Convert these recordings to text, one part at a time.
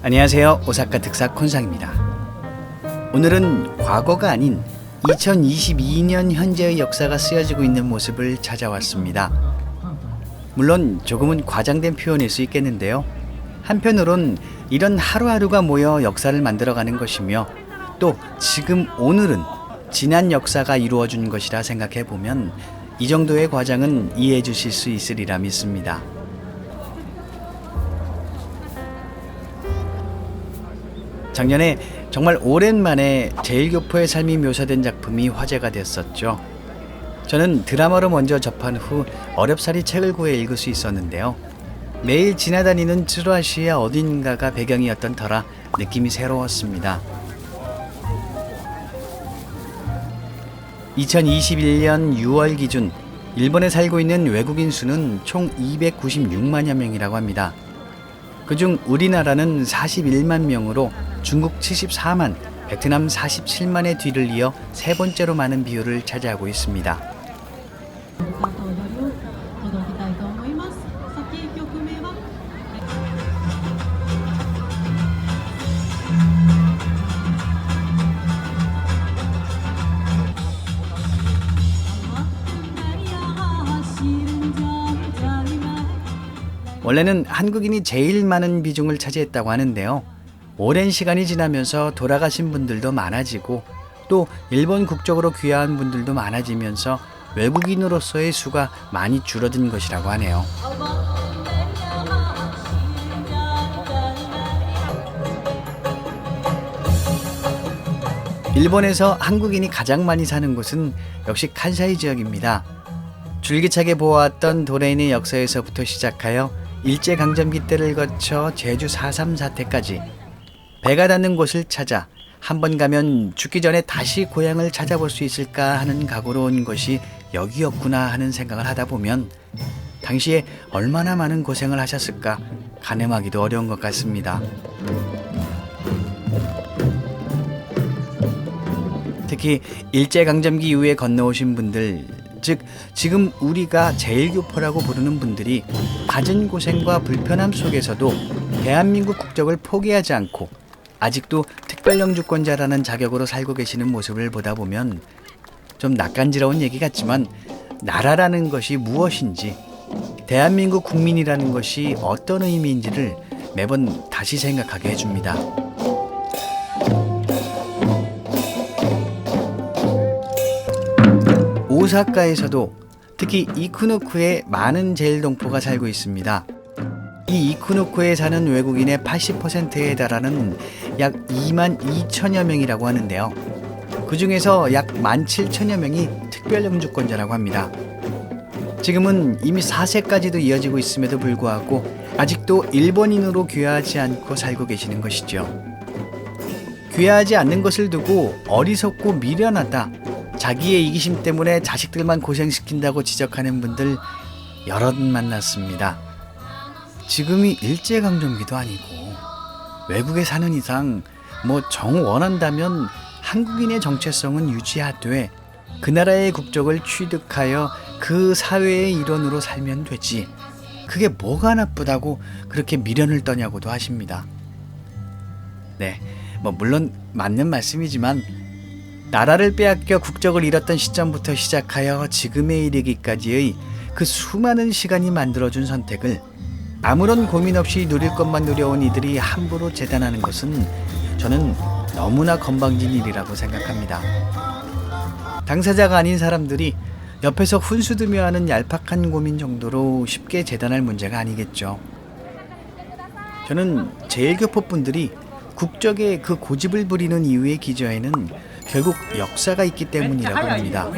안녕하세요. 오사카 특사 콘상입니다. 오늘은 과거가 아닌 2022년 현재의 역사가 쓰여지고 있는 모습을 찾아왔습니다. 물론 조금은 과장된 표현일 수 있겠는데요. 한편으론 이런 하루하루가 모여 역사를 만들어가는 것이며 또 지금 오늘은 지난 역사가 이루어준 것이라 생각해보면 이 정도의 과장은 이해해 주실 수 있으리라 믿습니다. 작년에 정말 오랜만에 제일교포의 삶이 묘사된 작품이 화제가 됐었죠. 저는 드라마로 먼저 접한 후 어렵사리 책을 구해 읽을 수 있었는데요. 매일 지나다니는 츠루아시아 어딘가가 배경이었던 터라 느낌이 새로웠습니다. 2021년 6월 기준 일본에 살고 있는 외국인 수는 총 296만여 명이라고 합니다. 그중 우리나라는 41만 명으로 중국 74만, 베트남 47만의 뒤를 이어 세 번째로 많은 비율을 차지하고 있습니다. 원래는 한국인이 제일 많은 비중을 차지했다고 하는데요. 오랜 시간이 지나면서 돌아가신 분들도 많아지고 또 일본 국적으로 귀화한 분들도 많아지면서 외국인으로서의 수가 많이 줄어든 것이라고 하네요. 일본에서 한국인이 가장 많이 사는 곳은 역시 칸사이 지역입니다. 줄기차게 보아왔던 도레인의 역사에서부터 시작하여 일제강점기 때를 거쳐 제주 4.3 사태까지 배가 닿는 곳을 찾아 한 번 가면 죽기 전에 다시 고향을 찾아볼 수 있을까 하는 각오로 온 것이 여기였구나 하는 생각을 하다 보면 당시에 얼마나 많은 고생을 하셨을까 가늠하기도 어려운 것 같습니다. 특히 일제강점기 이후에 건너오신 분들, 즉 지금 우리가 제일교포라고 부르는 분들이 받은 고생과 불편함 속에서도 대한민국 국적을 포기하지 않고 아직도 특별영주권자라는 자격으로 살고 계시는 모습을 보다 보면 좀 낯간지러운 얘기 같지만 나라라는 것이 무엇인지, 대한민국 국민이라는 것이 어떤 의미인지를 매번 다시 생각하게 해줍니다. 오사카에서도 특히 이쿠노쿠에 많은 제일동포가 살고 있습니다. 이 이쿠노쿠에 사는 외국인의 80%에 달하는 약 2만 2천여 명이라고 하는데요. 그 중에서 약 1만 7천여 명이 특별영주권자라고 합니다. 지금은 이미 4세까지도 이어지고 있음에도 불구하고 아직도 일본인으로 귀화하지 않고 살고 계시는 것이죠. 귀화하지 않는 것을 두고 어리석고 미련하다, 자기의 이기심 때문에 자식들만 고생시킨다고 지적하는 분들 여럿 만났습니다. 지금이 일제강점기도 아니고 외국에 사는 이상 정 원한다면 한국인의 정체성은 유지하되 그 나라의 국적을 취득하여 그 사회의 일원으로 살면 되지, 그게 뭐가 나쁘다고 그렇게 미련을 떠냐고도 하십니다. 네, 물론 맞는 말씀이지만 나라를 빼앗겨 국적을 잃었던 시점부터 시작하여 지금에 이르기까지의 그 수많은 시간이 만들어준 선택을 아무런 고민 없이 누릴 것만 누려온 이들이 함부로 재단하는 것은 저는 너무나 건방진 일이라고 생각합니다. 당사자가 아닌 사람들이 옆에서 훈수두며 하는 얄팍한 고민 정도로 쉽게 재단할 문제가 아니겠죠. 저는 제일교포분들이 국적에 그 고집을 부리는 이유의 기저에는 결국 역사가 있기 때문이라고 봅니다.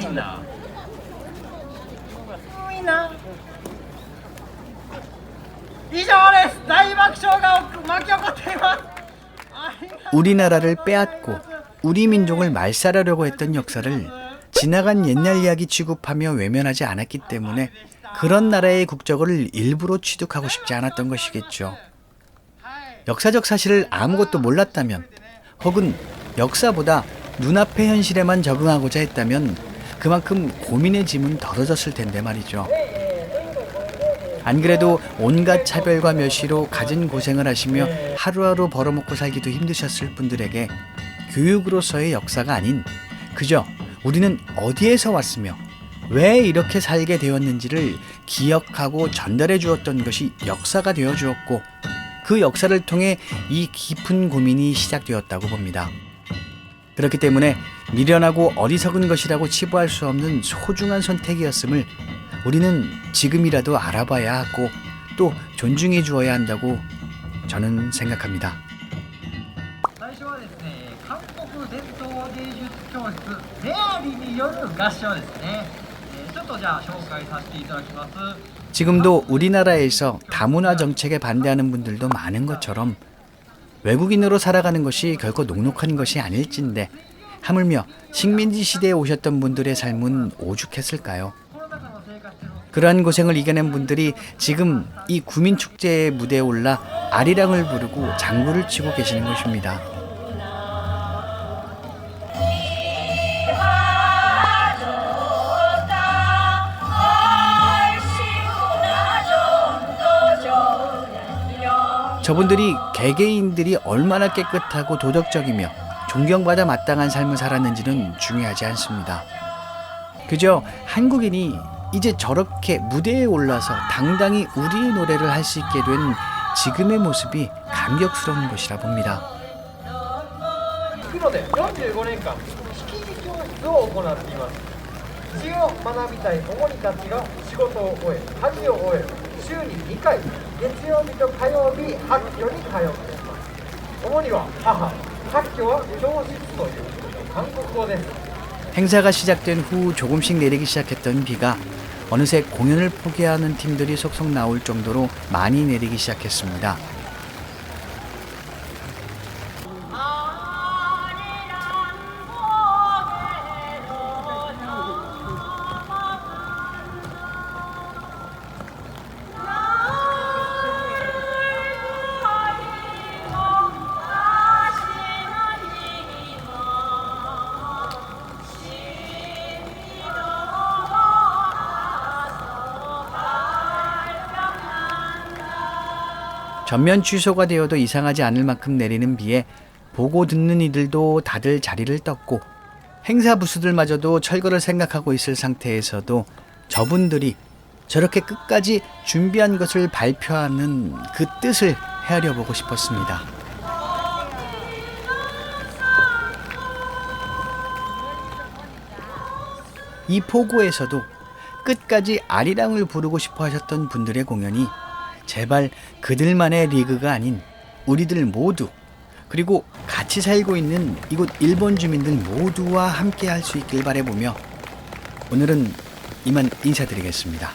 우리나라를 빼앗고 우리 민족을 말살하려고 했던 역사를 지나간 옛날 이야기 취급하며 외면하지 않았기 때문에 그런 나라의 국적을 일부러 취득하고 싶지 않았던 것이겠죠. 역사적 사실을 아무것도 몰랐다면, 혹은 역사보다 눈앞의 현실에만 적응하고자 했다면 그만큼 고민의 짐은 덜어졌을 텐데 말이죠. 안 그래도 온갖 차별과 멸시로 갖은 고생을 하시며 하루하루 벌어먹고 살기도 힘드셨을 분들에게 교육으로서의 역사가 아닌 그저 우리는 어디에서 왔으며 왜 이렇게 살게 되었는지를 기억하고 전달해 주었던 것이 역사가 되어 주었고 그 역사를 통해 이 깊은 고민이 시작되었다고 봅니다. 그렇기 때문에 미련하고 어리석은 것이라고 치부할 수 없는 소중한 선택이었음을 우리는 지금이라도 알아봐야 하고 또 존중해 주어야 한다고 저는 생각합니다. 最初はですね、韓国伝統芸術教室メアリによる合唱ですね。ちょっとじゃあ紹介させていただきます。 지금도 우리나라에서 다문화 정책에 반대하는 분들도 많은 것처럼 외국인으로 살아가는 것이 결코 녹록한 것이 아닐진데 하물며 식민지 시대에 오셨던 분들의 삶은 오죽했을까요? 그러한 고생을 이겨낸 분들이 지금 이 구민축제의 무대에 올라 아리랑을 부르고 장구를 치고 계시는 것입니다. 저분들이 개개인들이 얼마나 깨끗하고 도덕적이며 존경받아 마땅한 삶을 살았는지는 중요하지 않습니다. 그저 한국인이 이제 저렇게 무대에 올라서 당당히 우리의 노래를 할 수 있게 된 지금의 모습이 감격스러운 것이라 봅니다. プロで45年間識字教室を行っています。詩を学びたいおもりたちが仕事を終え家事を終え週に2回月曜日と火曜日発教に通っています。主には母、発教は教室という韓国語です。 행사가 시작된 후 조금씩 내리기 시작했던 비가 어느새 공연을 포기하는 팀들이 속속 나올 정도로 많이 내리기 시작했습니다. 전면 취소가 되어도 이상하지 않을 만큼 내리는 비에 보고 듣는 이들도 다들 자리를 떴고 행사 부스들마저도 철거를 생각하고 있을 상태에서도 저분들이 저렇게 끝까지 준비한 것을 발표하는 그 뜻을 헤아려 보고 싶었습니다. 이 포구에서도 끝까지 아리랑을 부르고 싶어 하셨던 분들의 공연이 제발 그들만의 리그가 아닌 우리들 모두 그리고 같이 살고 있는 이곳 일본 주민들 모두와 함께 할 수 있길 바라보며 오늘은 이만 인사드리겠습니다.